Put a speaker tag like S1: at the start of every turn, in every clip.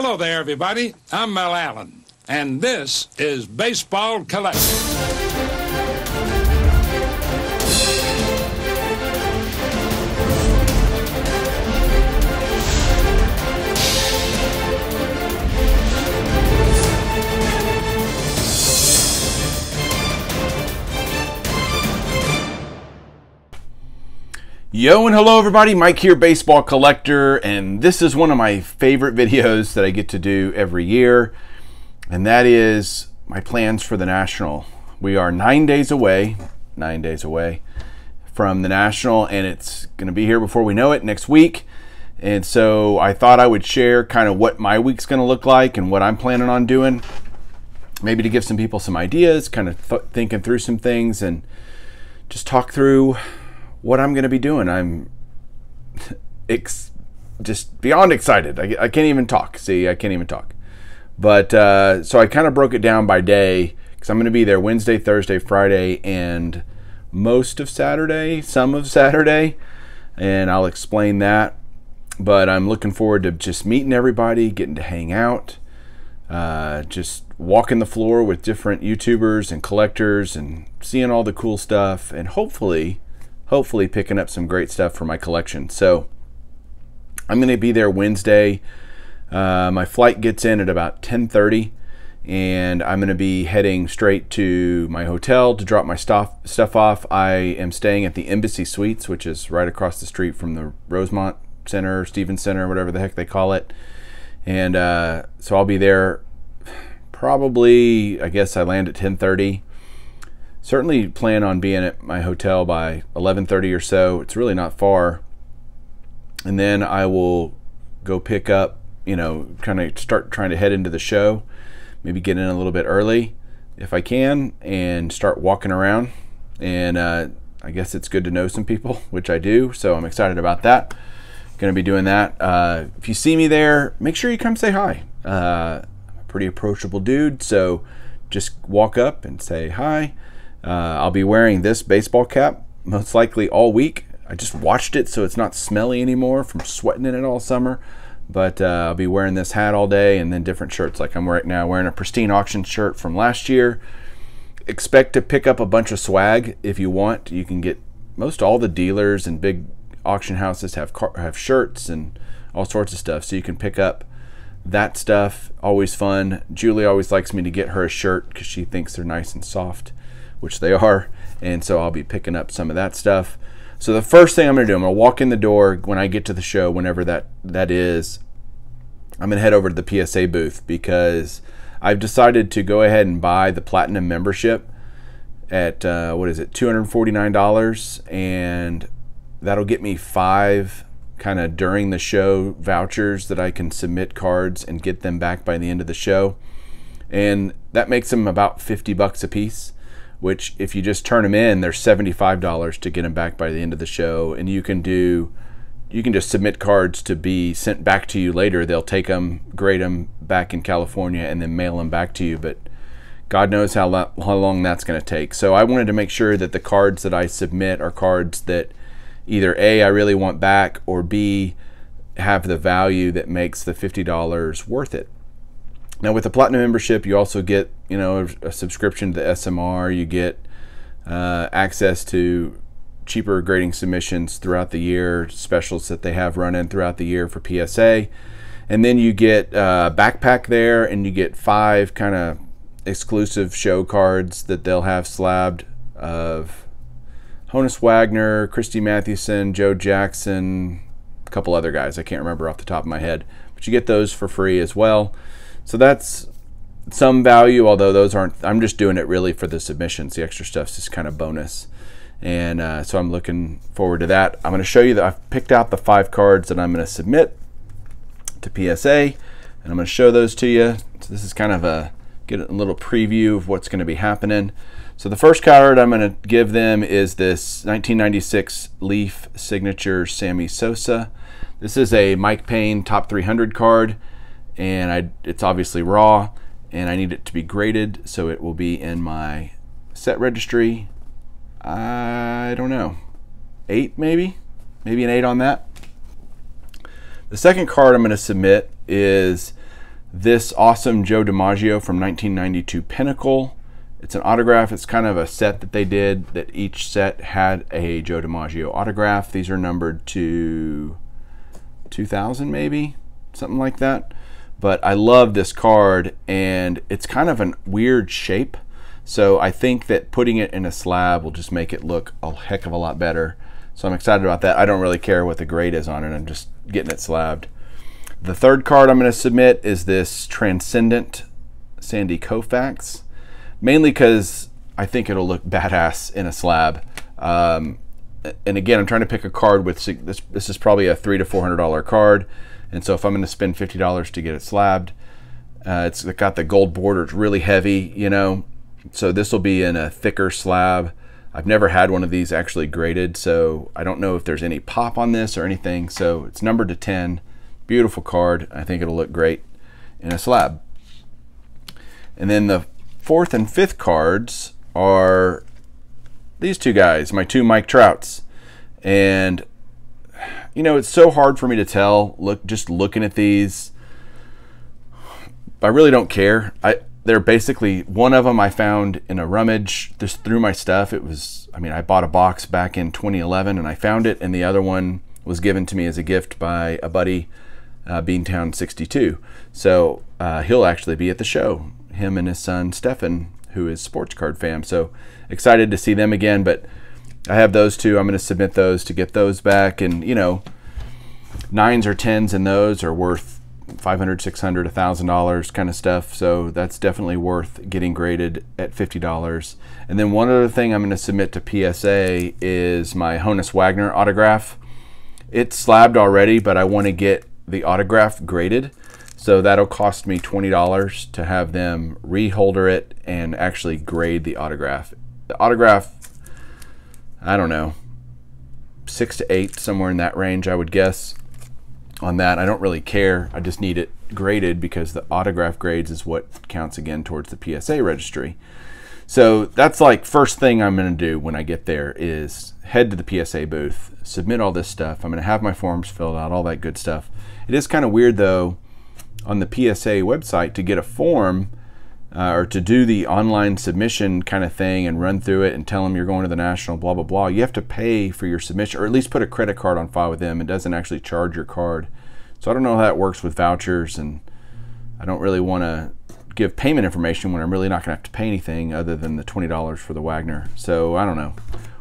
S1: Hello there, everybody. I'm Mel Allen, and this is Baseball Collector.
S2: Yo and hello everybody, Mike here, Baseball Collector, and this is one of my favorite videos that I get to do every year, and that is my plans for the National. We are 9 days away from the National, and it's going to be here before we know it next week. And so I thought I would share kind of what my week's going to look like and what I'm planning on doing, maybe to give some people some ideas, kind of thinking through some things, and just talk through what I'm going to be doing. I'm just beyond excited. I can't even talk. See, I can't even talk. But so I kind of broke it down by day, because I'm going to be there Wednesday, Thursday, Friday, and most of Saturday, some of Saturday, and I'll explain that. But I'm looking forward to just meeting everybody, getting to hang out, just walking the floor with different YouTubers and collectors and seeing all the cool stuff, and hopefully picking up some great stuff for my collection. So I'm going to be there Wednesday. My flight gets in at about 10:30, and I'm going to be heading straight to my hotel to drop my stuff off. I am staying at the Embassy Suites, which is right across the street from the Rosemont Center, Stevens Center, whatever the heck they call it. And so I'll be there probably, I guess I land at 10:30. Certainly plan on being at my hotel by 11:30 or so. It's really not far. And then I will go pick up, kind of start trying to head into the show, maybe get in a little bit early if I can, and start walking around. And I guess it's good to know some people, which I do, so I'm excited about that. Going to be doing that. If you see me there, make sure you come say hi. I'm a pretty approachable dude, so just walk up and say hi. I'll be wearing this baseball cap most likely all week. I just washed it so it's not smelly anymore from sweating in it all summer. But I'll be wearing this hat all day, and then different shirts like I'm right now, wearing a Pristine Auction shirt from last year. Expect to pick up a bunch of swag if you want. You can get most all the dealers and big auction houses have shirts and all sorts of stuff, so you can pick up that stuff. Always fun. Julie always likes me to get her a shirt because she thinks they're nice and soft, which they are, and so I'll be picking up some of that stuff. So the first thing I'm going to do, I'm going to walk in the door when I get to the show, whenever that is. I'm going to head over to the PSA booth, because I've decided to go ahead and buy the Platinum membership at, $249, and that'll get me 5 kind of during the show vouchers that I can submit cards and get them back by the end of the show. And that makes them about $50 a piece, which if you just turn them in, they're $75 to get them back by the end of the show. And you can just submit cards to be sent back to you later. They'll take them, grade them back in California, and then mail them back to you. But God knows how long that's going to take. So I wanted to make sure that the cards that I submit are cards that either A, I really want back, or B, have the value that makes the $50 worth it. Now with the Platinum membership, you also get, a subscription to the SMR. You get access to cheaper grading submissions throughout the year, specials that they have running throughout the year for PSA. And then you get a backpack there, and you get 5 kind of exclusive show cards that they'll have slabbed of Honus Wagner, Christy Mathewson, Joe Jackson, a couple other guys I can't remember off the top of my head. But you get those for free as well. So that's some value, although those aren't, I'm just doing it really for the submissions. The extra stuff's just kind of bonus. And so I'm looking forward to that. I'm going to show you that I've picked out the 5 cards that I'm going to submit to PSA, and I'm going to show those to you. So this is kind of get a little preview of what's going to be happening. So the first card I'm going to give them is this 1996 Leaf Signature Sammy Sosa. This is a Mike Payne Top 300 card, and it's obviously raw, and I need it to be graded, so it will be in my set registry. I don't know, 8 maybe an 8 on that. The second card I'm going to submit is this awesome Joe DiMaggio from 1992 Pinnacle. It's an autograph. It's kind of a set that they did that each set had a Joe DiMaggio autograph. These are numbered to 2000 maybe, something like that. But I love this card, and it's kind of a weird shape. So I think that putting it in a slab will just make it look a heck of a lot better. So I'm excited about that. I don't really care what the grade is on it. I'm just getting it slabbed. The third card I'm going to submit is this Transcendent Sandy Koufax, mainly because I think it'll look badass in a slab. And again, I'm trying to pick a card with this is probably a $300 to $400 card, and so if I'm going to spend $50 to get it slabbed, it's got the gold border. It's really heavy, you know. So this will be in a thicker slab. I've never had one of these actually graded, so I don't know if there's any pop on this or anything. So it's numbered to 10. Beautiful card. I think it'll look great in a slab. And then the fourth and fifth cards are these two guys, my two Mike Trouts. And you know, it's so hard for me to tell, just looking at these. I really don't care. They're basically, one of them I found in a rummage just through my stuff. It was, I mean, I bought a box back in 2011 and I found it, and the other one was given to me as a gift by a buddy, Beantown 62. So he'll actually be at the show, him and his son Stefan, who is Sports Card Fam. So excited to see them again. But I have those two. I'm going to submit those to get those back. And you know, 9s or 10s in those are worth $500, $600, $1,000 kind of stuff. So that's definitely worth getting graded at $50. And then one other thing I'm going to submit to PSA is my Honus Wagner autograph. It's slabbed already, but I want to get the autograph graded. So that'll cost me $20 to have them reholder it and actually grade the autograph. The autograph, I don't know, 6 to 8, somewhere in that range, I would guess. On that, I don't really care. I just need it graded because the autograph grades is what counts again towards the PSA registry. So that's like first thing I'm going to do when I get there is head to the PSA booth, submit all this stuff. I'm going to have my forms filled out, all that good stuff. It is kind of weird though on the PSA website to get a form or to do the online submission kind of thing and run through it and tell them you're going to the national, blah, blah, blah. You have to pay for your submission, or at least put a credit card on file with them. It doesn't actually charge your card. So I don't know how that works with vouchers, and I don't really want to give payment information when I'm really not going to have to pay anything other than the $20 for the Wagner. So I don't know.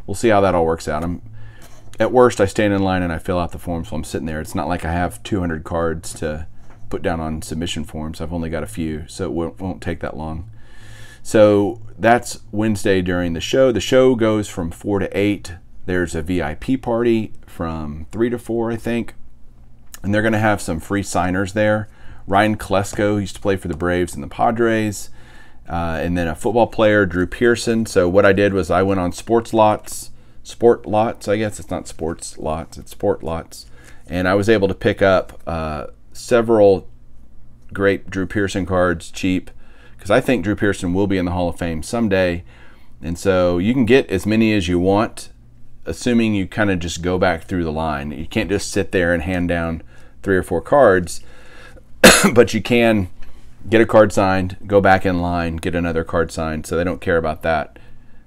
S2: We'll see how that all works out. At worst, I stand in line and I fill out the forms while I'm sitting there. It's not like I have 200 cards to put down on submission forms. I've only got a few, so it won't take that long. So that's Wednesday during the show. The show goes from 4 to 8. There's a VIP party from 3 to 4, I think. And they're going to have some free signers there. Ryan Klesko used to play for the Braves and the Padres. And then a football player, Drew Pearson. So what I did was I went on Sport Lots, I guess. It's not Sports Lots, it's Sport Lots. And I was able to pick up several great Drew Pearson cards cheap, because I think Drew Pearson will be in the Hall of Fame someday. And so you can get as many as you want, assuming you kind of just go back through the line. You can't just sit there and hand down 3 or 4 cards, but you can get a card signed, go back in line, get another card signed, so they don't care about that.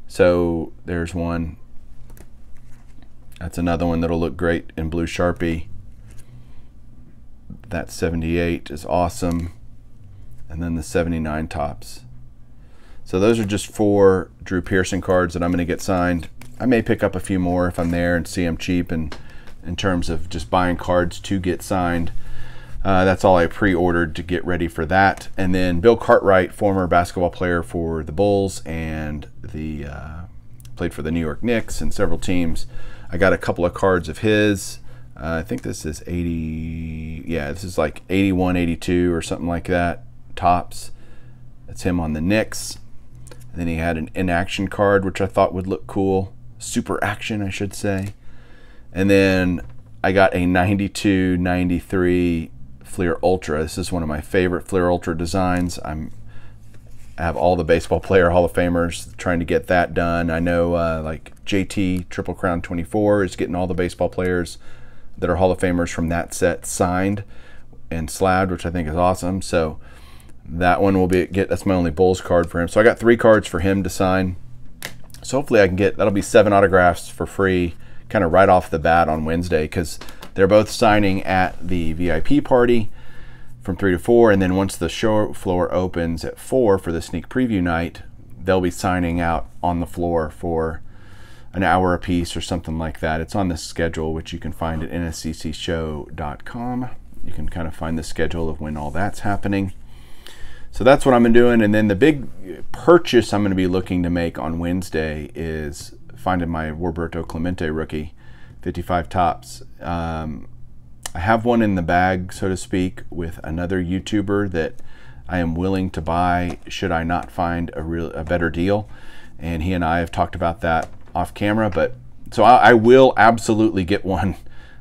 S2: So there's one. That's another one that'll look great in blue Sharpie. That 78 is awesome. And then the 79 tops. So those are just 4 Drew Pearson cards that I'm going to get signed. I may pick up a few more if I'm there and see them cheap, and in terms of just buying cards to get signed. That's all I pre-ordered to get ready for that. And then Bill Cartwright, former basketball player for the Bulls and played for the New York Knicks and several teams. I got a couple of cards of his. I think this is 80, yeah, this is like 81, 82 or something like that, tops. That's him on the Knicks. And then he had an in-action card, which I thought would look cool. Super action, I should say. And then I got a 92, 93 Fleer Ultra. This is one of my favorite Fleer Ultra designs. I have all the baseball player Hall of Famers trying to get that done. I know like JT Triple Crown 24 is getting all the baseball players that are Hall of Famers from that set signed. and slabbed, which I think is awesome. So that one will that's my only Bulls card for him. So I got 3 cards for him to sign. So hopefully I can that'll be 7 autographs for free, kind of right off the bat on Wednesday, because they're both signing at the VIP party from 3 to 4, and then once the show floor opens at 4 for the sneak preview night, they'll be signing out on the floor for an hour apiece or something like that. It's on the schedule, which you can find at nsccshow.com. You can kind of find the schedule of when all that's happening. So that's what I'm doing. And then the big purchase I'm going to be looking to make on Wednesday is finding my Roberto Clemente rookie, 55 tops. I have one in the bag, so to speak, with another YouTuber that I am willing to buy should I not find a better deal. And he and I have talked about that off camera, but so I will absolutely get one.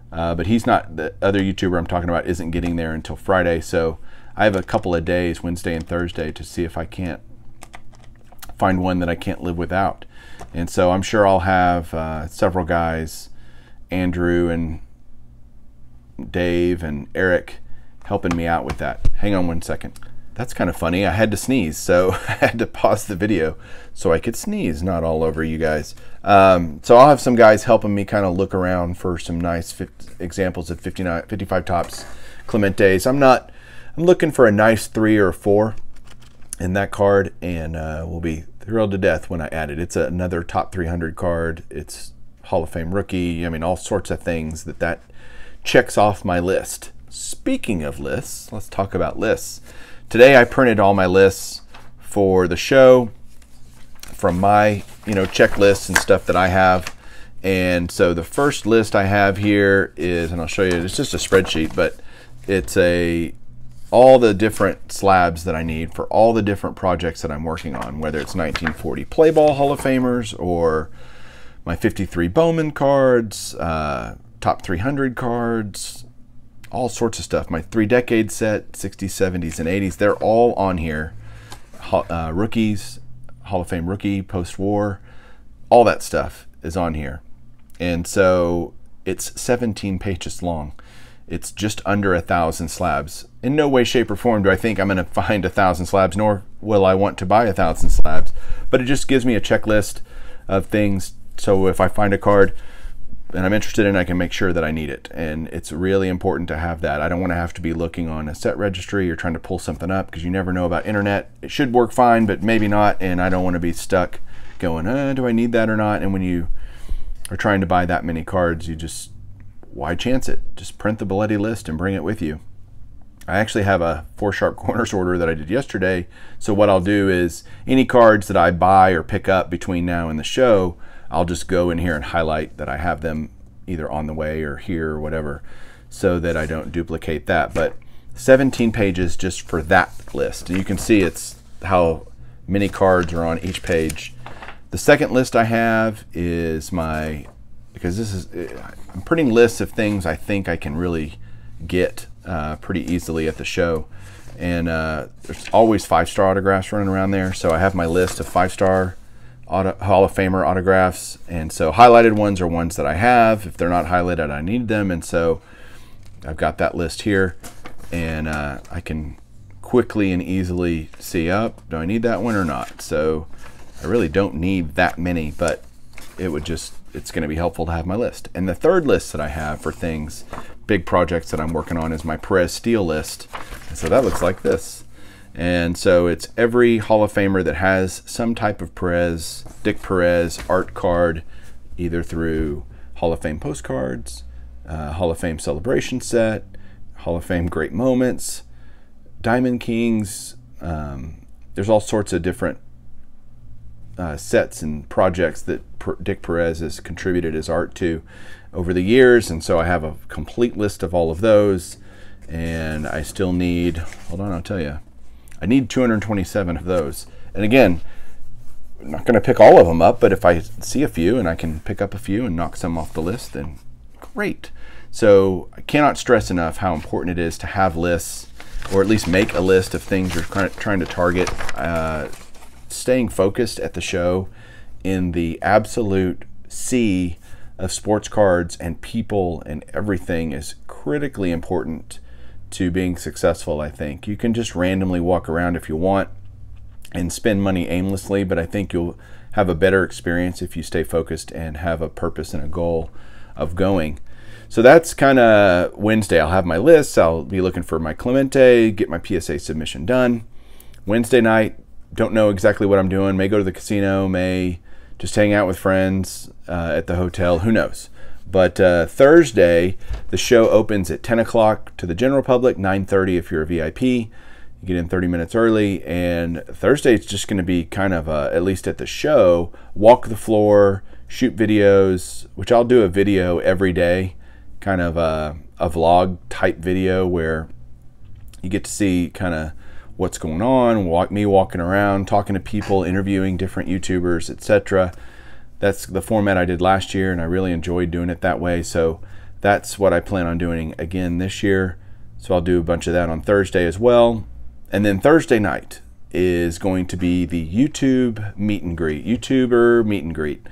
S2: But he's not, the other YouTuber I'm talking about isn't getting there until Friday. So I have a couple of days, Wednesday and Thursday, to see if I can't find one that I can't live without. And so I'm sure I'll have several guys, Andrew and Dave and Eric, helping me out with that. Hang on one second. That's kind of funny. I had to sneeze, so I had to pause the video so I could sneeze, not all over you guys. So I'll have some guys helping me kind of look around for some nice examples of 55 tops Clementes. I'm looking for a nice 3 or 4 in that card, and we'll be thrilled to death when I add it. It's another top 300 card. It's Hall of Fame rookie. I mean, all sorts of things that checks off my list. Speaking of lists, let's talk about lists. Today I printed all my lists for the show from my, checklists and stuff that I have. And so the first list I have here is, and I'll show you, it's just a spreadsheet, but it's all the different slabs that I need for all the different projects that I'm working on, whether it's 1940 Play Ball Hall of Famers or my 53 Bowman cards, top 300 cards, all sorts of stuff. My 3-decade set, 60s, 70s, and 80s, they're all on here. Rookies, Hall of Fame rookie, post-war, all that stuff is on here. And so it's 17 pages long. It's just under 1,000 slabs. In no way, shape, or form do I think I'm going to find 1,000 slabs, nor will I want to buy 1,000 slabs. But it just gives me a checklist of things. So if I find a card and I'm interested in, I can make sure that I need it. And it's really important to have that. I don't want to have to be looking on a set registry or trying to pull something up, because you never know about internet. It should work fine, but maybe not. And I don't want to be stuck going, do I need that or not? And when you are trying to buy that many cards, why chance it? Just print the Belletti list and bring it with you. I actually have a 4 sharp corners order that I did yesterday. So what I'll do is any cards that I buy or pick up between now and the show, I'll just go in here and highlight that I have them either on the way or here or whatever, so that I don't duplicate that. But 17 pages just for that list. And you can see it's how many cards are on each page. The second list I have is because I'm printing lists of things I think I can really get pretty easily at the show. And there's always 5-star autographs running around there. So I have my list of 5-star Hall of Famer autographs, and so highlighted ones are ones that I have. If they're not highlighted, I need them, and so I've got that list here, and I can quickly and easily see, do I need that one or not? So I really don't need that many, but it's going to be helpful to have my list. And the third list that I have for things, big projects that I'm working on, is my Perez Steel list. And so that looks like this. And so it's every Hall of Famer that has some type of Perez, Dick Perez art card, either through Hall of Fame postcards, Hall of Fame celebration set, Hall of Fame great moments, Diamond Kings. There's all sorts of different sets and projects that Dick Perez has contributed his art to over the years. And so I have a complete list of all of those. And I still need, hold on, I'll tell you. I need 227 of those. And again, I'm not going to pick all of them up, but if I see a few and I can pick up a few and knock some off the list, then great. So I cannot stress enough how important it is to have lists, or at least make a list of things you're trying to target. Staying focused at the show in the absolute sea of sports cards and people and everything is critically important to being successful, I think. You can just randomly walk around if you want and spend money aimlessly, but I think you'll have a better experience if you stay focused and have a purpose and a goal of going. So that's kind of Wednesday. I'll have my lists. I'll be looking for my Clemente, get my PSA submission done. Wednesday night, don't know exactly what I'm doing. May go to the casino, may just hang out with friends at the hotel. Who knows? But Thursday, the show opens at 10 o'clock to the general public, 9:30 if you're a VIP. You get in 30 minutes early. And Thursday, it's just going to be kind of, at least at the show, walk the floor, shoot videos, which I'll do a video every day, kind of a vlog type video where you get to see kind of what's going on, me walking around, talking to people, interviewing different YouTubers, etc. That's the format I did last year, and I really enjoyed doing it that way. So that's what I plan on doing again this year. So I'll do a bunch of that on Thursday as well. And then Thursday night is going to be the YouTube meet and greet, YouTuber meet and greet.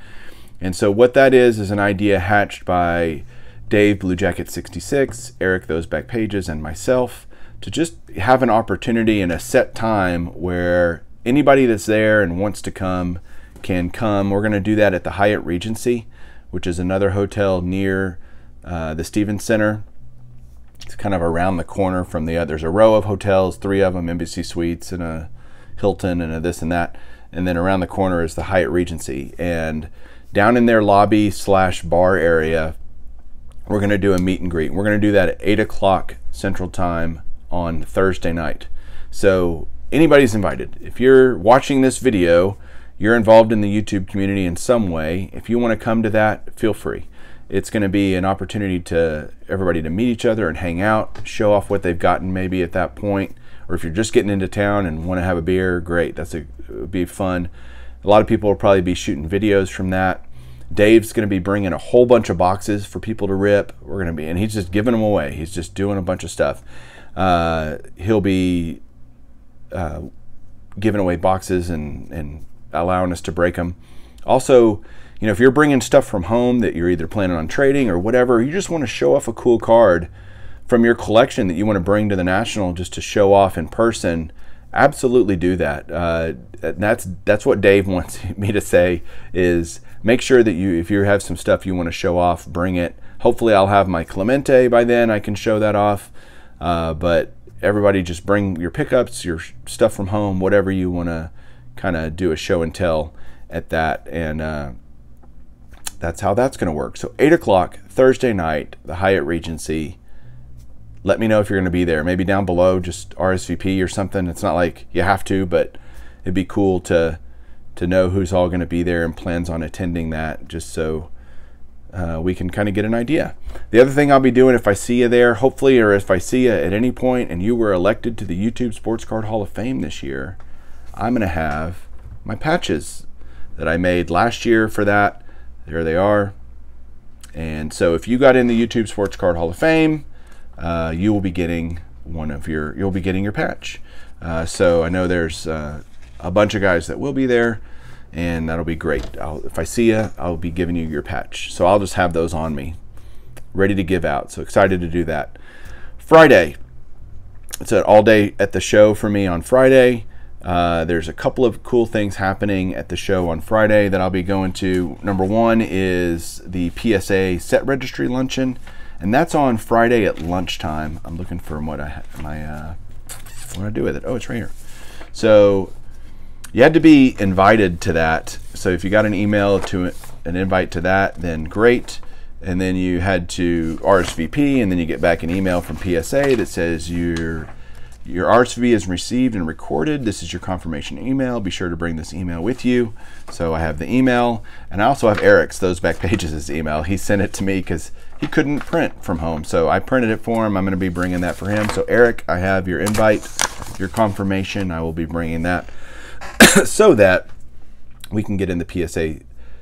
S2: And so what that is an idea hatched by Dave Blue Jacket 66, Eric Those Back Pages, and myself to just have an opportunity and a set time where anybody that's there and wants to come can come. We're going to do that at the Hyatt Regency, which is another hotel near the Stevens Center. It's kind of around the corner from the other. There's a row of hotels, 3 of them, Embassy Suites and a Hilton and a this and that. And then around the corner is the Hyatt Regency. And down in their lobby / bar area, we're going to do a meet and greet. We're going to do that at 8 o'clock Central Time on Thursday night. So anybody's invited. If you're watching this video, you're involved in the YouTube community in some way. If you want to come to that, feel free. It's going to be an opportunity to everybody to meet each other and hang out, show off what they've gotten maybe at that point. Or if you're just getting into town and want to have a beer, great. It would be fun. A lot of people will probably be shooting videos from that. Dave's going to be bringing a whole bunch of boxes for people to rip. And he's just giving them away. He's just doing a bunch of stuff. He'll be giving away boxes and allowing us to break them. Also, you know, if you're bringing stuff from home that you're either planning on trading or whatever, you just want to show off a cool card from your collection that you want to bring to the National just to show off in person, absolutely do that. That's what Dave wants me to say, is make sure that if you have some stuff you want to show off, bring it. Hopefully I'll have my Clemente by then. I can show that off. But everybody just bring your pickups, your stuff from home, whatever you want to kind of do a show and tell at that. And that's how that's going to work. So 8 o'clock Thursday night, the Hyatt Regency. Let me know if you're going to be there. Maybe down below, just RSVP or something. It's not like you have to, but it'd be cool to know who's all going to be there and plans on attending that, just so we can kind of get an idea. The other thing I'll be doing, if I see you there, hopefully, or if I see you at any point and you were elected to the YouTube Sports Card Hall of Fame this year, I'm going to have my patches that I made last year for that. There they are. And so if you got in the YouTube Sports Card Hall of Fame, you will be getting you'll be getting your patch. So I know there's a bunch of guys that will be there, and that'll be great. If I see you, I'll be giving you your patch. So I'll just have those on me, ready to give out. So excited to do that. Friday, it's an all day at the show for me on Friday. There's a couple of cool things happening at the show on Friday that I'll be going to. Number one is the PSA set registry luncheon, and that's on Friday at lunchtime. I'm looking for what I do with it. Oh, it's right here. So you had to be invited to that. So if you got an email to an invite to that, then great. And then you had to RSVP, and then you get back an email from PSA that says your RSVP is received and recorded. This is your confirmation email. Be sure to bring this email with you. So I have the email, and I also have Eric's Those Back Pages' email. He sent it to me because he couldn't print from home. So I printed it for him. I'm going to be bringing that for him. So Eric, I have your invite, your confirmation. I will be bringing that so that we can get in the PSA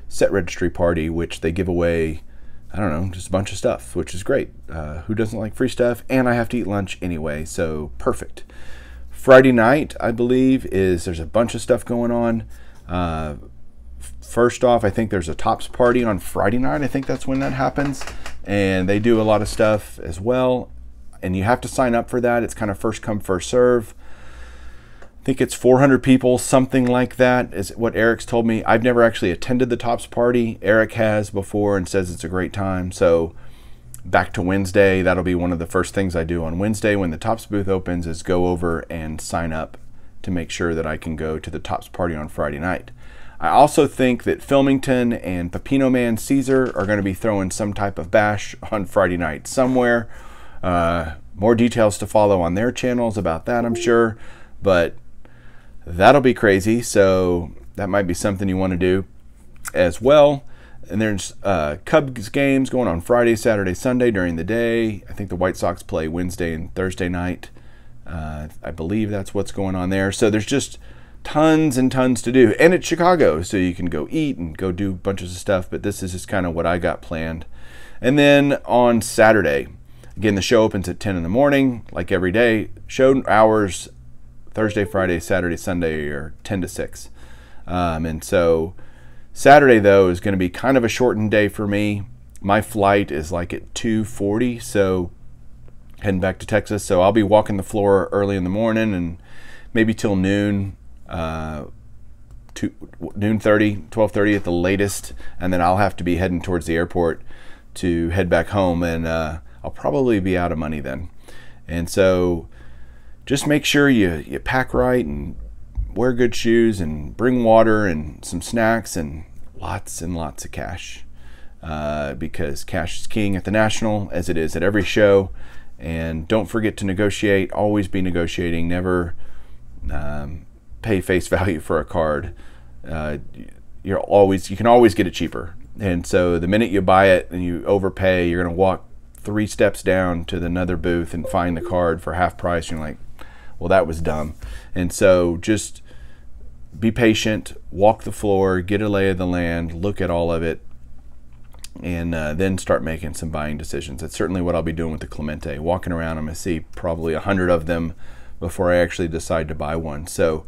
S2: set registry party, which they give away, I don't know, just a bunch of stuff, which is great. Who doesn't like free stuff? And I have to eat lunch anyway, so perfect. Friday night, I believe, there's a bunch of stuff going on. First off, I think there's a Tops party on Friday night. I think that's when that happens. And they do a lot of stuff as well. and you have to sign up for that. It's kind of first come, first serve. I think it's 400 people, something like that is what Eric's told me. I've never actually attended the Tops party. Eric has before and says it's a great time. So back to Wednesday, that'll be one of the first things I do on Wednesday when the Tops booth opens, is go over and sign up to make sure that I can go to the Tops party on Friday night. I also think that Filmington and Pepino Man Caesar are going to be throwing some type of bash on Friday night somewhere. More details to follow on their channels about that, I'm sure, but that'll be crazy. So that might be something you want to do as well. And there's Cubs games going on Friday, Saturday, Sunday during the day. I think the White Sox play Wednesday and Thursday night. I believe that's what's going on there. So there's just tons and tons to do. And it's Chicago, so you can go eat and go do bunches of stuff. But this is just kind of what I got planned. And then on Saturday, again, the show opens at 10 in the morning, like every day. Show hours Thursday, Friday, Saturday, Sunday are 10 to 6. And so Saturday, though, is going to be kind of a shortened day for me. My flight is like at 2:40, so heading back to Texas. So I'll be walking the floor early in the morning and maybe till noon, noon 30, 12:30 at the latest. And then I'll have to be heading towards the airport to head back home, and I'll probably be out of money then. And so just make sure you pack right and wear good shoes and bring water and some snacks and lots of cash, because cash is king at the National, as it is at every show. And don't forget to negotiate. Always be negotiating. Never pay face value for a card. You can always get it cheaper. And so the minute you buy it and you overpay, you're going to walk 3 steps down to another booth and find the card for half price. You're like, well, that was dumb. And so just be patient, walk the floor, get a lay of the land, look at all of it, and then start making some buying decisions. That's certainly what I'll be doing with the Clemente. Walking around, I'm going to see probably 100 of them before I actually decide to buy one. So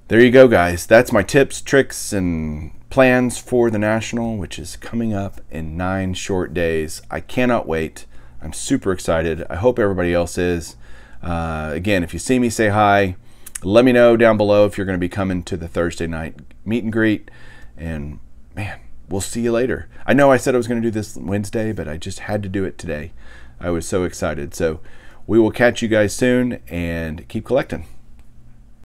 S2: there you go, guys. That's my tips, tricks, and plans for the National, which is coming up in 9 short days. I cannot wait. I'm super excited. I hope everybody else is. Again, if you see me, say hi. Let me know down below if you're going to be coming to the Thursday night meet and greet. And man, we'll see you later. I know I said I was going to do this Wednesday, but I just had to do it today. I was so excited. So we will catch you guys soon, and keep collecting.